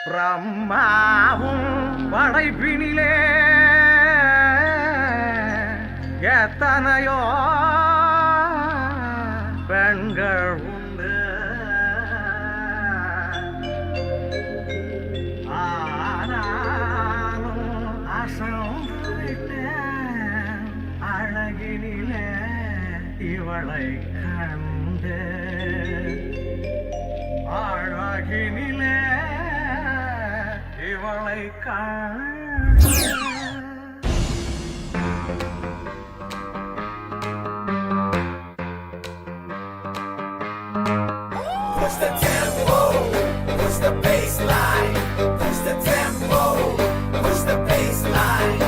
பிரம்மாவும் படைப்பினிலே எத்தனையோ பெண்கள் உண்டு. ஆனாலும் அசந்து விட்டேன் அழகினிலே இவளை கண்டு. அழகினிலே இவளை கண்டு. Push the tempo, push the bass line. Push the tempo, push the bass line.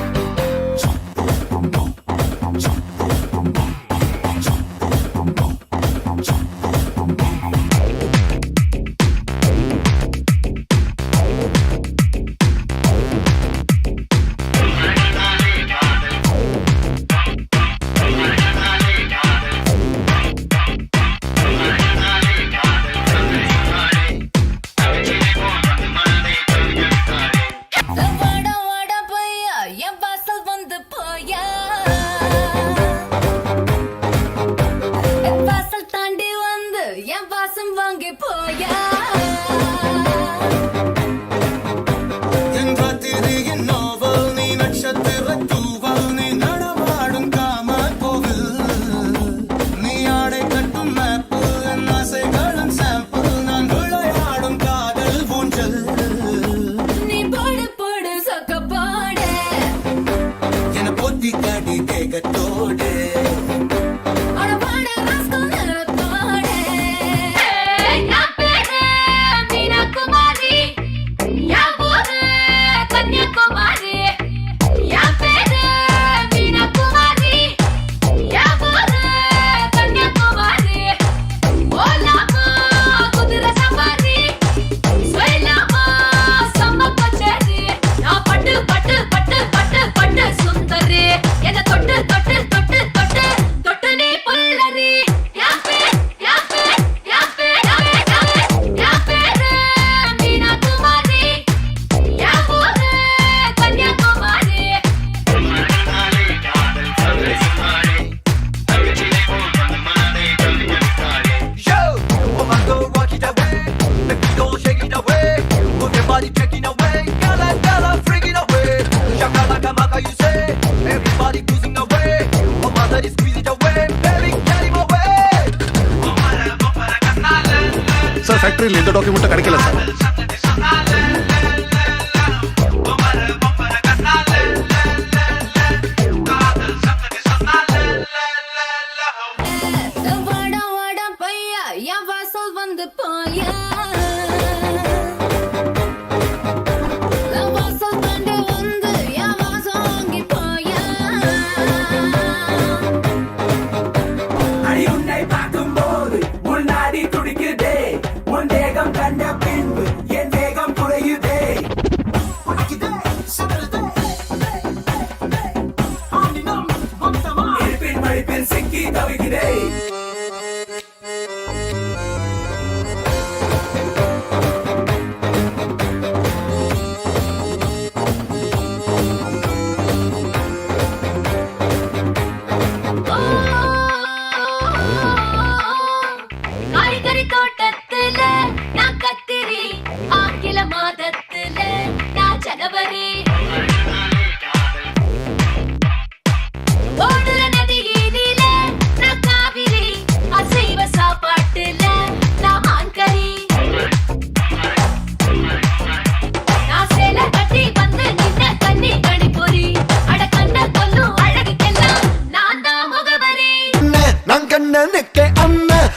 Sir ஃபேக்டரியில் இந்த டாக்குமெண்ட் கிடைக்கல சார்.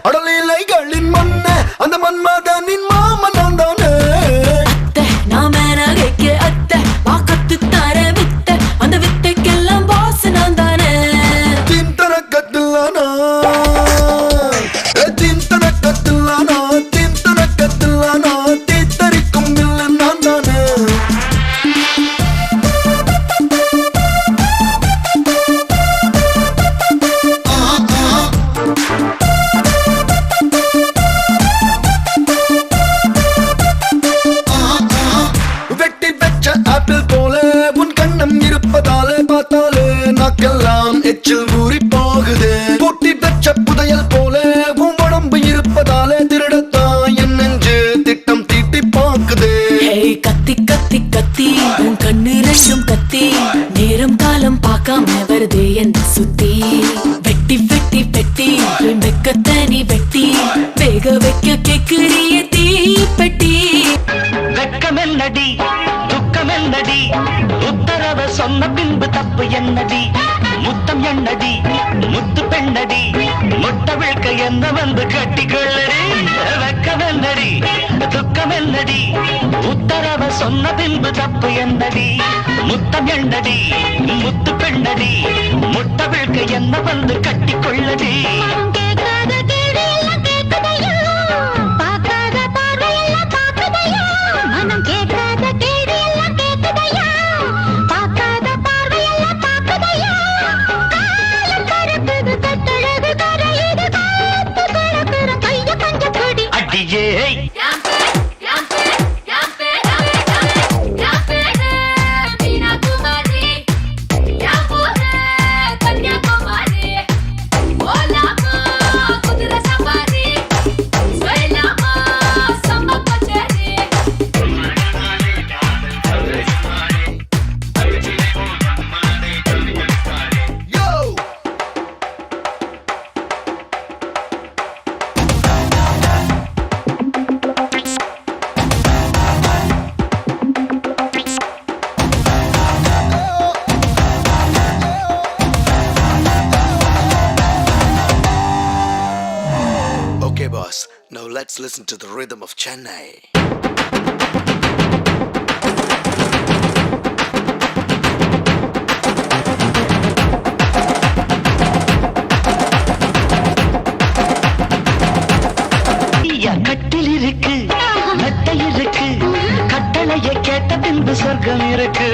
அடலிலைகளின் மன்ன அந்த மன்மதனின் மாமன் நான் தானே. சொன்ன பின்பு தப்பு என்னடி முத்தம் என்னடி முத்து பெண்ணடி முட்டை விழ்க்க என்ன வந்து கட்டிக்கொள்ளடி வெக்கமென்னடி துக்கமென்னடி உத்தரவ சொன்ன பின்பு தப்பு என்னடி முத்தம் என்னடி முத்து பெண்ணடி முட்டை விழ்க்க என்ன வந்து கட்டிக்கொள்ளடி Okay, boss. Now let's listen to the rhythm of Chennai. கட்டில் இருக்கு மெத்தை இருக்கு கட்டளையை கேட்ட பின்பு சொர்க்கம் இருக்கு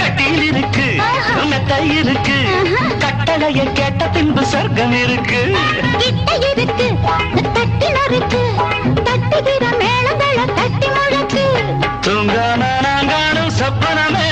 கட்டில் இருக்கு மெத்தை இருக்கு கட்டளையை கேட்ட பின்பு சொர்க்கம் இருக்கு தூங்கான நான் காணும் சொப்பனமே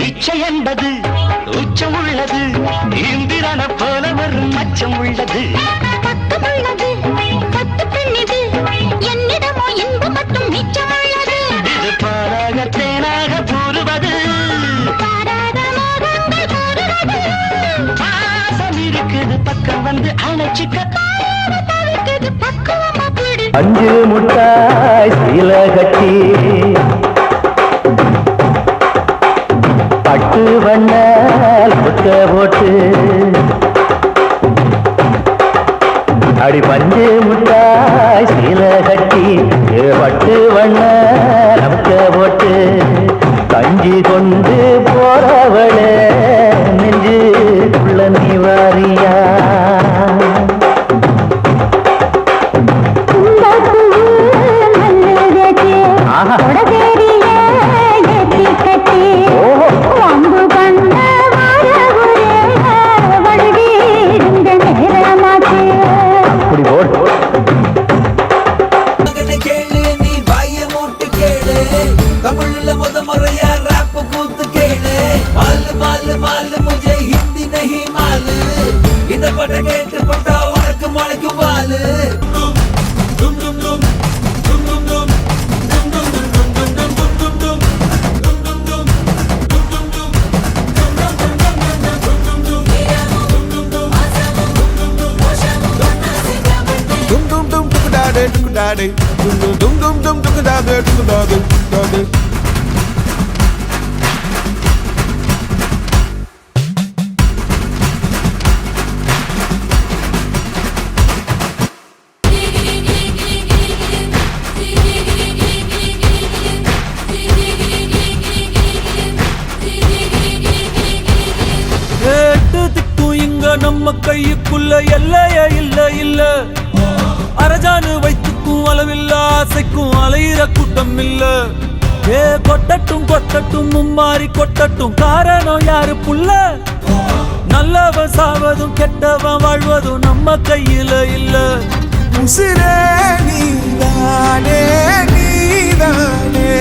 இச்சை என்பது உச்சம் உள்ளது இந்திரன போல ஒரு மச்சம் உள்ளது இது பாராக தேனாக கூறுவது பாசம் இருக்குது பக்கம் வந்து அணைச்சிக்க அஞ்சு முட்டாய் சீல கட்டி பட்டு வண்ணால் புக்க போட்டு அடி பஞ்சு முட்டாய் சீல கட்டி பட்டு வண்ணால் புக்க போட்டு கஞ்சி கொண்டு போறவள நெஞ்சு உள்ள நீ வாரியா தமிழ்ல முத முறையா ராப் கூத்து கேளு மாலு மாலு மாலு முझे हिंदी नहीं मालू இந்த பட்ட கேட்டு பட்டா உனக்கு மழைக்கு வாலு டும் டும் டும் டும் டும் டும் டும் டும் டும் டும் டும் டும் டும் நம்ம கையுக்குள்ள எல்லைய இல்ல இல்ல அரஜானு வைத்துக்கும் அளவில்ல ஆசைக்கும் அலையிற கூட்டம் இல்ல ஏ கொட்டட்டும் கொட்டட்டும் மும்மாரி கொட்டட்டும் காரணம் யாரு புள்ள நல்லவன் சாவதும் கெட்டவன் வாழ்வதும் நம்ம கையில இல்ல உசிரே நீதானே நீதானே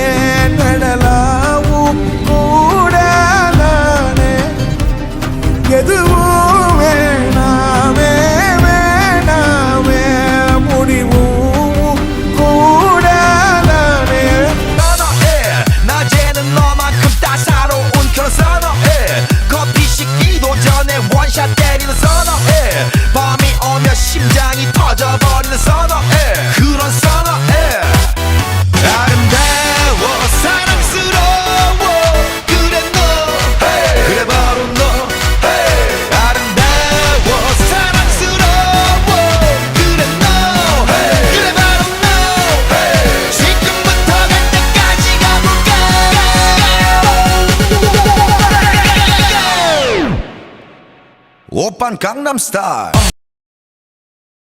நடலாவும் கூடலானே எதுவும் வேணாமே வேணாமே முடிவும் கூடலானே 선어해 낮에는 너만큼 따사로운 그런 선어해 커피 식기도 전에 원샷 때리는 선어해 밤이 오면 심장이 터져버리는 선어해 그런 선어해 아름다워 사랑스러워 그래 너 그래 바로 너 아름다워 사랑스러워 그래 너 그래 바로 너 지금부터 갈 때까지 가볼까 오빤 강남스타일